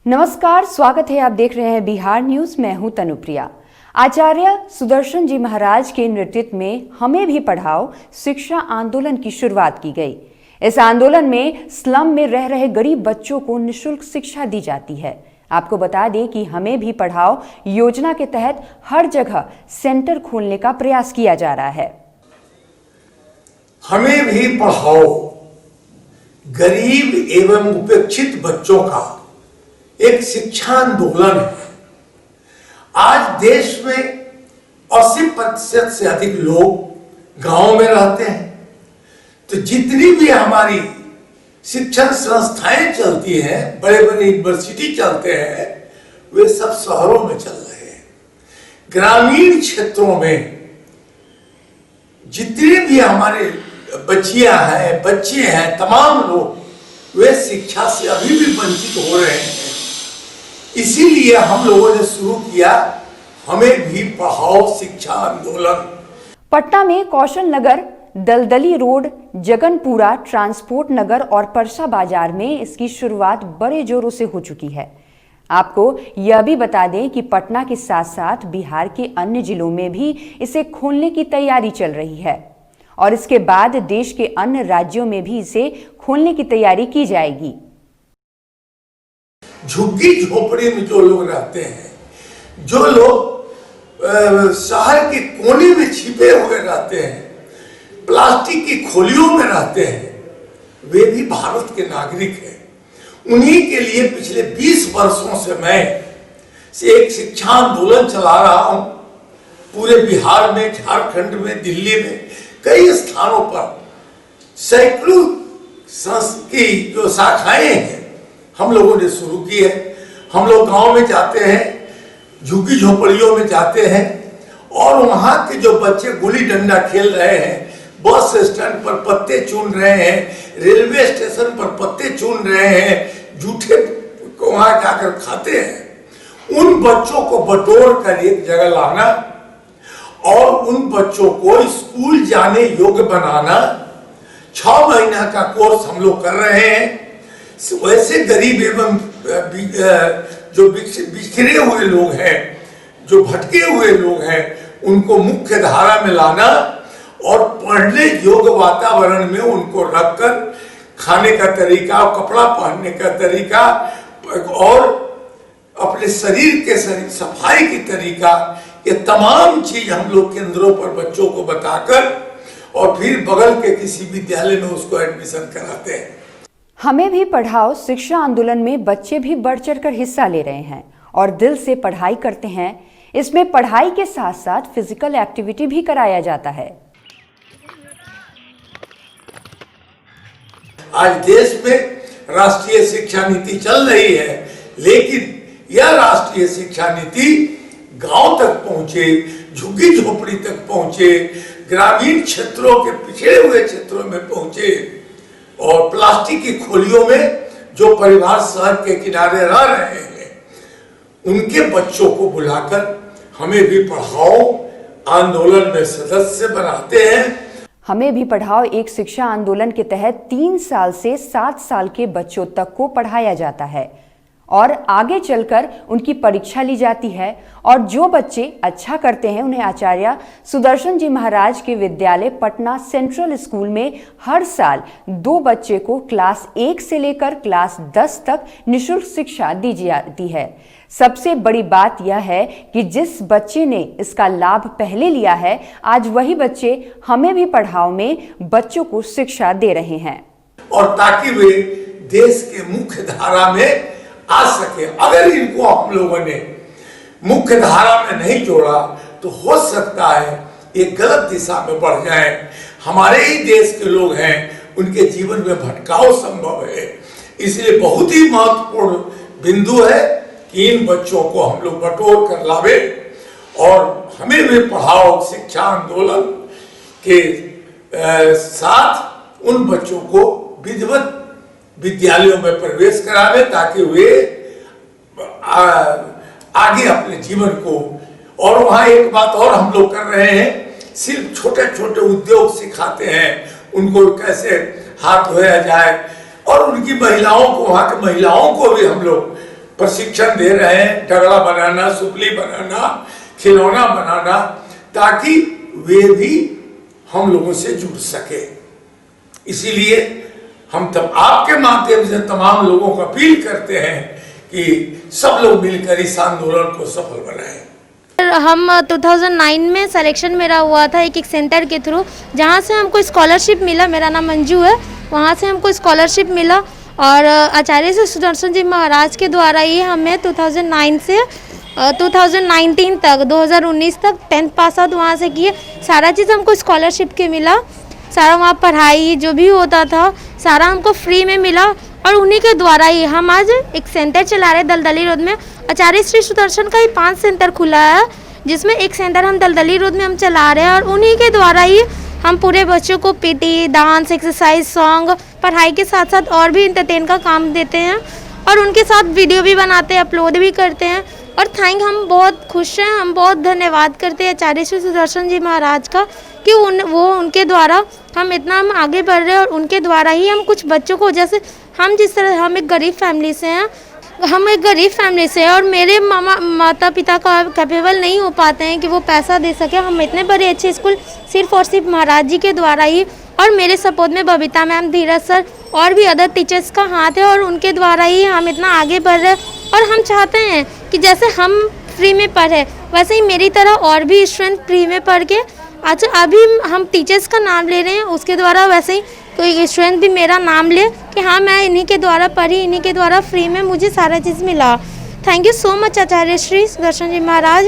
नमस्कार, स्वागत है। आप देख रहे हैं बिहार न्यूज। मैं हूं तनुप्रिया। आचार्य सुदर्शन जी महाराज के नेतृत्व में हमें भी पढ़ाओ शिक्षा आंदोलन की शुरुआत की गई। इस आंदोलन में स्लम में रह रहे गरीब बच्चों को निःशुल्क शिक्षा दी जाती है। आपको बता दें कि हमें भी पढ़ाओ योजना के तहत हर जगह सेंटर खोलने का प्रयास किया जा रहा है। हमें भी पढ़ाओ गरीब एवं उपेक्षित बच्चों का एक शिक्षा आंदोलन है। आज देश में 80% से अधिक लोग गांव में रहते हैं, तो जितनी भी हमारी शिक्षण संस्थाएं चलती हैं, बड़े बड़े यूनिवर्सिटी चलते हैं, वे सब शहरों में चल रहे हैं। ग्रामीण क्षेत्रों में जितने भी हमारे बच्चियां हैं, बच्चे हैं, तमाम लोग वे शिक्षा से अभी भी वंचित हो रहे हैं। इसीलिए हम लोगों ने शुरू किया हमें भी पढ़ाओ शिक्षा आंदोलन। पटना में कौशल नगर, दलदली रोड, जगनपुरा, ट्रांसपोर्ट नगर और परसा बाजार में इसकी शुरुआत बड़े जोरों से हो चुकी है। आपको यह भी बता दें कि पटना के साथ साथ बिहार के अन्य जिलों में भी इसे खोलने की तैयारी चल रही है और इसके बाद देश के अन्य राज्यों में भी इसे खोलने की तैयारी की जाएगी। झुग्गी झोपड़ी में जो लोग रहते हैं, जो लोग शहर के कोने में छिपे हुए रहते हैं, प्लास्टिक की खोलियों में रहते हैं, वे भी भारत के नागरिक हैं। उन्हीं के लिए पिछले 20 वर्षों से मैं एक शिक्षा आंदोलन चला रहा हूं। पूरे बिहार में, झारखंड में, दिल्ली में कई स्थानों पर सैकड़ों की जो शाखाएं हैं हम लोगों ने शुरू की है। हम लोग गांव में जाते हैं, झुग्गी झोपड़ियों में जाते हैं और वहां के जो बच्चे गुल्ली डंडा खेल रहे हैं, बस स्टैंड पर पत्ते चुन रहे हैं, रेलवे स्टेशन पर पत्ते चुन रहे हैं, जूठे को वहां जाकर खाते हैं, उन बच्चों को बटोर कर एक जगह लाना और उन बच्चों को स्कूल जाने योग्य बनाना। 6 महीना का कोर्स हम लोग कर रहे हैं। वैसे गरीब एवं जो बिखरे हुए लोग हैं, जो भटके हुए लोग हैं, उनको मुख्य धारा में लाना और पढ़ने योग्य वातावरण में उनको रखकर खाने का तरीका, कपड़ा पहनने का तरीका और अपने शरीर के सफाई की तरीका, ये तमाम चीज हम लोग केंद्रों पर बच्चों को बताकर और फिर बगल के किसी विद्यालय में उसको एडमिशन कराते हैं। हमें भी पढ़ाओ शिक्षा आंदोलन में बच्चे भी बढ़ चढ़कर हिस्सा ले रहे हैं और दिल से पढ़ाई करते हैं। इसमें पढ़ाई के साथ साथ फिजिकल एक्टिविटी भी कराया जाता है। आज देश में राष्ट्रीय शिक्षा नीति चल रही है, लेकिन यह राष्ट्रीय शिक्षा नीति गांव तक पहुंचे, झुग्गी झोपड़ी तक पहुंचे, ग्रामीण क्षेत्रों के पिछड़े हुए क्षेत्रों में पहुंचे और प्लास्टिक की खोलियों में जो परिवार शहर के किनारे रह रहे हैं, उनके बच्चों को बुलाकर हमें भी पढ़ाओ आंदोलन में सदस्य बनाते हैं। हमें भी पढ़ाओ एक शिक्षा आंदोलन के तहत 3 साल से 7 साल के बच्चों तक को पढ़ाया जाता है और आगे चलकर उनकी परीक्षा ली जाती है और जो बच्चे अच्छा करते हैं उन्हें आचार्य सुदर्शन जी महाराज के विद्यालय पटना सेंट्रल स्कूल में हर साल 2 बच्चे को क्लास 1 से लेकर क्लास 10 तक निःशुल्क शिक्षा दी जाती है। सबसे बड़ी बात यह है कि जिस बच्चे ने इसका लाभ पहले लिया है, आज वही बच्चे हमें भी पढ़ाओ में बच्चों को शिक्षा दे रहे हैं और ताकि वे देश के मुख्य धारा में आ सके। अगर इनको हम लोगों ने मुख्य धारा में नहीं जोड़ा तो हो सकता है ये गलत दिशा में बढ़ जाए। हमारे ही देश के लोग हैं, उनके जीवन में भटकाव संभव है। इसलिए बहुत ही महत्वपूर्ण बिंदु है कि इन बच्चों को हम लोग बटोर कर लावे और हमें भी पढ़ाओ शिक्षा आंदोलन के साथ उन बच्चों को विधिवत विद्यालयों में प्रवेश करावे ताकि वे आगे अपने जीवन को। और वहाँ एक बात और हम लोग कर रहे हैं, सिर्फ छोटे छोटे उद्योग सिखाते हैं, उनको कैसे हाथ धोया जाए और उनकी महिलाओं को, वहाँ की महिलाओं को भी हम लोग प्रशिक्षण दे रहे हैं, ढगला बनाना, सुपली बनाना, खिलौना बनाना, ताकि वे भी हम लोगों से जुड़ सके। इसीलिए हम तब आपके माध्यम से तमाम लोगों को अपील करते हैं कि सब लोग मिलकर इस आंदोलन को सफल बनाएं। हम 2009 में सिलेक्शन मेरा हुआ था एक सेंटर के थ्रू, जहाँ से हमको स्कॉलरशिप मिला। मेरा नाम मंजू है। वहाँ से हमको स्कॉलरशिप मिला और आचार्य श्री सुदर्शन जी महाराज के द्वारा ही हमें 2009 से 2019 तक 2019 तक 10th पास आउट वहाँ से किए। सारा चीज़ हमको स्कॉलरशिप के मिला। सारा वहाँ पढ़ाई जो भी होता था सारा हमको फ्री में मिला और उन्हीं के द्वारा ही हम आज एक सेंटर चला रहे दलदली रोड में। आचार्य श्री सुदर्शन का ही 5 सेंटर खुला है, जिसमें एक सेंटर हम दलदली रोड में हम चला रहे हैं और उन्हीं के द्वारा ही हम पूरे बच्चों को पीटी, डांस, एक्सरसाइज, सॉन्ग, पढ़ाई के साथ साथ और भी इंटरटेन का काम देते हैं और उनके साथ वीडियो भी बनाते हैं, अपलोड भी करते हैं। और हम बहुत खुश हैं, हम बहुत धन्यवाद करते हैं आचार्य श्री सुदर्शन जी महाराज का कि उनके द्वारा हम आगे बढ़ रहे हैं और उनके द्वारा ही हम कुछ बच्चों को, जैसे हम एक गरीब फैमिली से हैं, और मेरे माता पिता का कैपेबल नहीं हो पाते हैं कि वो पैसा दे सके। हम इतने बड़े अच्छे स्कूल सिर्फ और सिर्फ महाराज जी के द्वारा ही, और मेरे सपोर्ट में बबीता मैम, धीरज सर और भी अदर टीचर्स का हाथ है और उनके द्वारा ही हम इतना आगे बढ़ रहे हैं। और हम चाहते हैं कि जैसे हम फ्री में पढ़े वैसे ही मेरी तरह और भी स्टूडेंट फ्री में पढ़ के, अच्छा अभी हम टीचर्स का नाम ले रहे हैं, उसके द्वारा वैसे ही कोई स्टूडेंट भी मेरा नाम ले कि हाँ मैं इन्हीं के द्वारा पढ़ी, इन्हीं के द्वारा फ्री में मुझे सारा चीज़ मिला। Thank you so much Acharya Shri Sudarshan ji Maharaj.